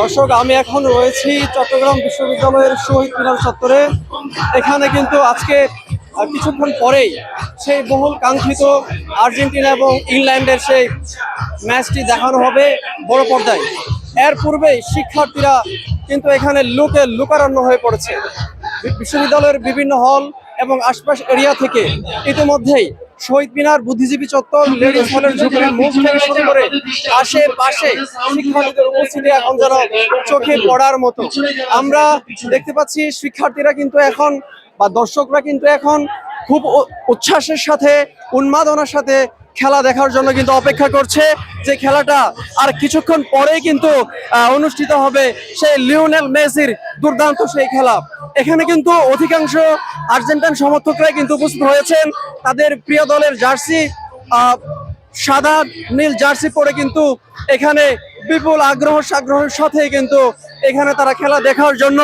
দর্শক, আমি এখন রয়েছি চট্টগ্রাম বিশ্ববিদ্যালয়ের শহীদ মিনার চত্বরে। এখানে কিন্তু আজকে কিছুক্ষণ পরেই সেই বহুল কাঙ্ক্ষিত আর্জেন্টিনা এবং ইংল্যান্ডের সেই ম্যাচটি দেখানো হবে বড় পর্দায়। এর পূর্বেই শিক্ষার্থীরা কিন্তু এখানে লোকারণ্য হয়ে পড়েছে। বিশ্ববিদ্যালয়ের বিভিন্ন হল এবং আশপাশ এরিয়া থেকে ইতিমধ্যেই শহীদ মিনার, বুদ্ধিজীবী চত্বর, লেডিস হলের ঝুঁকির মুখ থেকে শুরু করে আশেপাশে শিক্ষার্থীদের উপস্থিতি এখন যেন চোখে পড়ার মতো। আমরা দেখতে পাচ্ছি শিক্ষার্থীরা কিন্তু এখন বা দর্শকরা কিন্তু এখন খুব উচ্ছ্বাসের সাথে, উন্মাদনার সাথে খেলা দেখার জন্য কিন্তু অপেক্ষা করছে, যে খেলাটা আর কিছুক্ষণ পরেই কিন্তু অনুষ্ঠিত হবে সেই লিওনেল মেসির দুর্দান্ত সেই খেলা। এখানে কিন্তু অধিকাংশ আর্জেন্টাইন সমর্থকরাই কিন্তু উপস্থিত হয়েছেন। তাদের প্রিয় দলের জার্সি, সাদা নীল জার্সি পরে কিন্তু এখানে বিপুল আগ্রহের সাথে কিন্তু এখানে তারা খেলা দেখার জন্য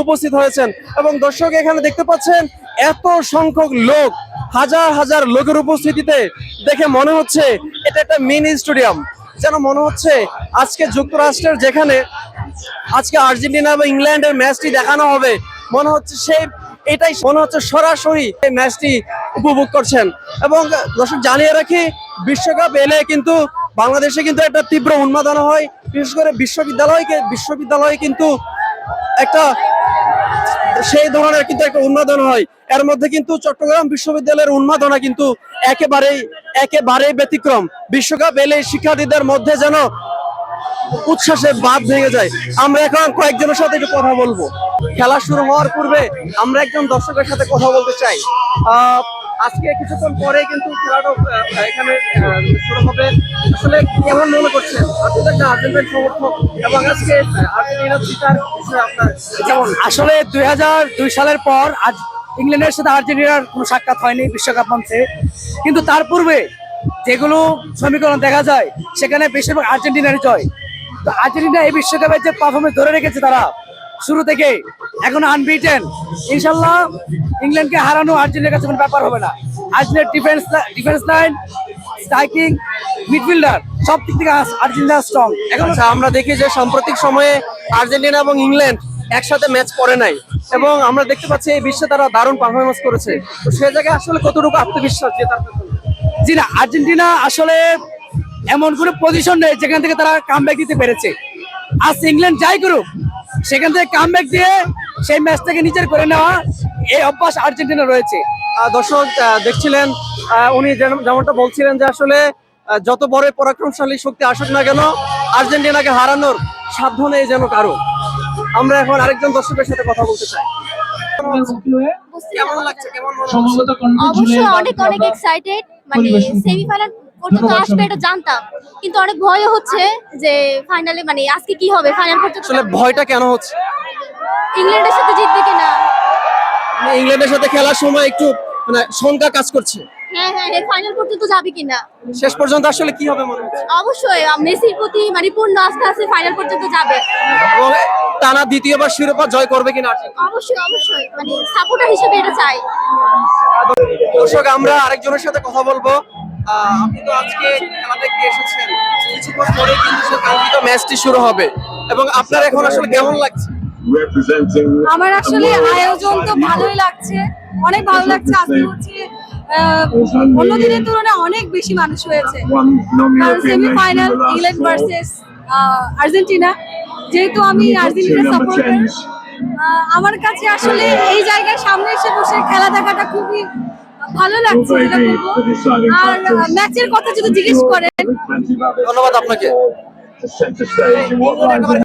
উপস্থিত হয়েছেন। এবং দর্শক, এখানে দেখতে পাচ্ছেন এত সংখ্যক লোক, হাজার হাজার লোকের উপস্থিতিতে দেখে মনে হচ্ছে এটা একটা মিনি স্টেডিয়াম। যেন মনে হচ্ছে আজকে যুক্তরাষ্ট্রের যেখানে আজকে আর্জেন্টিনা এবং ইংল্যান্ডের ম্যাচটি দেখানো হবে, মনে হচ্ছে এটাই মনে হচ্ছে সরাসরি এই ম্যাচটি উপভোগ করছেন। এবং দর্শক, জানিয়ে রাখি, বিশ্বকাপ এলে কিন্তু বাংলাদেশে কিন্তু একটা তীব্র উন্মাদনা হয়, বিশেষ করে বিশ্ববিদ্যালয়ে কিন্তু একটা সেই ধরনের কিন্তু একটা উন্মাদনা হয়। এর মধ্যে কিন্তু চট্টগ্রাম বিশ্ববিদ্যালয়ের উন্মাদনা কিন্তু একেবারেই ব্যতিক্রম। বিশ্বকাপ এলে শিক্ষার্থীদের মধ্যে যেন উচ্ছ্বাসে বাঁধ ভেঙে যায়। আমরা এখন কয়েকজনের সাথে একটু কথা বলবো। খেলা শুরু হওয়ার পূর্বে আমরা একজন দর্শকের সাথে কথা বলতে চাই। আজকে কিছুক্ষণ পরে কিন্তু খেলাটা এখানে শুরু হবে। আসলে কেমন মনে করছেন? আপনি তো একটা আর্জেন্টাইন সমর্থক, এবং আজকে আর্জেন্টিনা জিতার বিষয়ে আপনার কেমন? আসলে 2002 সালের পর আজ ইংল্যান্ডের সাথে আর্জেন্টিনার কোনো সাক্ষাৎ হয়নি বিশ্বকাপ মঞ্চে, কিন্তু তার পূর্বে যেগুলো সমীকরণ দেখা যায় সেখানে বেশিরভাগ আর্জেন্টিনারই জয়। তো আর্জেন্টিনা এই বিশ্বকাপের যে পারফরমেন্স ধরে রেখেছে তারা শুরু থেকে এখন আনবিটেন। ইনশাল্লাহ ইংল্যান্ডকে হারানো আর্জেন্টিনার কাছে কোনো ব্যাপার হবে না। আর্জেন্টিনার ডিফেন্স লাইন, স্ট্রাইকিং, মিডফিল্ডার সব দিক থেকে আর্জেন্টিনা স্ট্রং। এখন আমরা দেখি যে সাম্প্রতিক সময়ে আর্জেন্টিনা এবং ইংল্যান্ড একসাথে ম্যাচ করে নাই, এবং আমরা দেখতে পাচ্ছি এই বিশ্বে তারা দারুণ পারফরমেন্স করেছে। তো সে জায়গায় আসলে কতটুকু আত্মবিশ্বাস জেতার পেছনে? জি না, আর্জেন্টিনা আসলে এমন কোনো পজিশন নেই যেখান থেকে তারা কামব্যাক দিতে পেরেছে। আজ ইংল্যান্ড যাই করুক, সেখান থেকে কামব্যাক দিয়ে সেই ম্যাচটাকে নিজের করে নেওয়া, এই অভ্যাস আর্জেন্টিনা রয়েছে। দর্শক, দেখছিলেন উনি যেমনটা বলছিলেন যে আসলে যত বড় পরাক্রমশালী শক্তি আসুক না কেন, আর্জেন্টিনাকে হারানোর সাধ্য নেই যেন কারো। আমরা এখন আরেকজন দর্শকের সাথে কথা বলতে চাই। কেমন লাগছে? অবশ্যই অনেক এক্সাইটেড। মানে সেমিফাইনাল পর্যন্ত আসবে এটা জানতাম, কিন্তু অনেক ভয় হচ্ছে যে ফাইনালে মানে আজকে কি হবে, ফাইনাল পর্যন্ত। আসলে ভয়টা কেন হচ্ছে? ইংল্যান্ডের সাথে জিতবে কিনা। ইংল্যান্ডের সাথে খেলার সময় একটু মানে শঙ্কা কাজ করছে। হ্যাঁ, ফাইনাল পর্যন্ত যাবে কিনা। শেষ পর্যন্ত আসলে কি হবে মনে হচ্ছে? অবশ্যই মেসির প্রতি মানে পূর্ণ আস্থা আছে, ফাইনাল পর্যন্ত যাবে। এবং টানা দ্বিতীয়বার শিরোপা জয় করবে কিনা আর্জেন্টিনা? অবশ্যই মানে সাপোর্টার হিসেবে এটা চাই। দর্শক, আমরা আরেকজনের সাথে কথা বলবো। আপনি তো আজকে খেলা দেখতে এসেছেন, কিছুক্ষণ পরে কিন্তু সেই কাঙ্ক্ষিত ম্যাচটি শুরু হবে, এবং আপনার এখন আসলে কেমন লাগছে? আমার আসলে আয়োজন তো ভালোই লাগছে, অনেক ভালো লাগছে। আজকে হচ্ছে অন্য দিনের তুলনায় অনেক বেশি মানুষ হয়েছে, কারণ সেমিফাইনাল ইংল্যান্ড ভার্সেস আর্জেন্টিনা। যেহেতু আমি আর্জেন্টিনা সাপোর্টার, আমার কাছে আসলে এই জায়গায় সামনে এসে বসে খেলা দেখাটা খুবই ভালো লাগছে, যেটা বলবো। আর ম্যাচের কথা যদি জিজ্ঞেস করেন, ধন্যবাদ আপনাকে।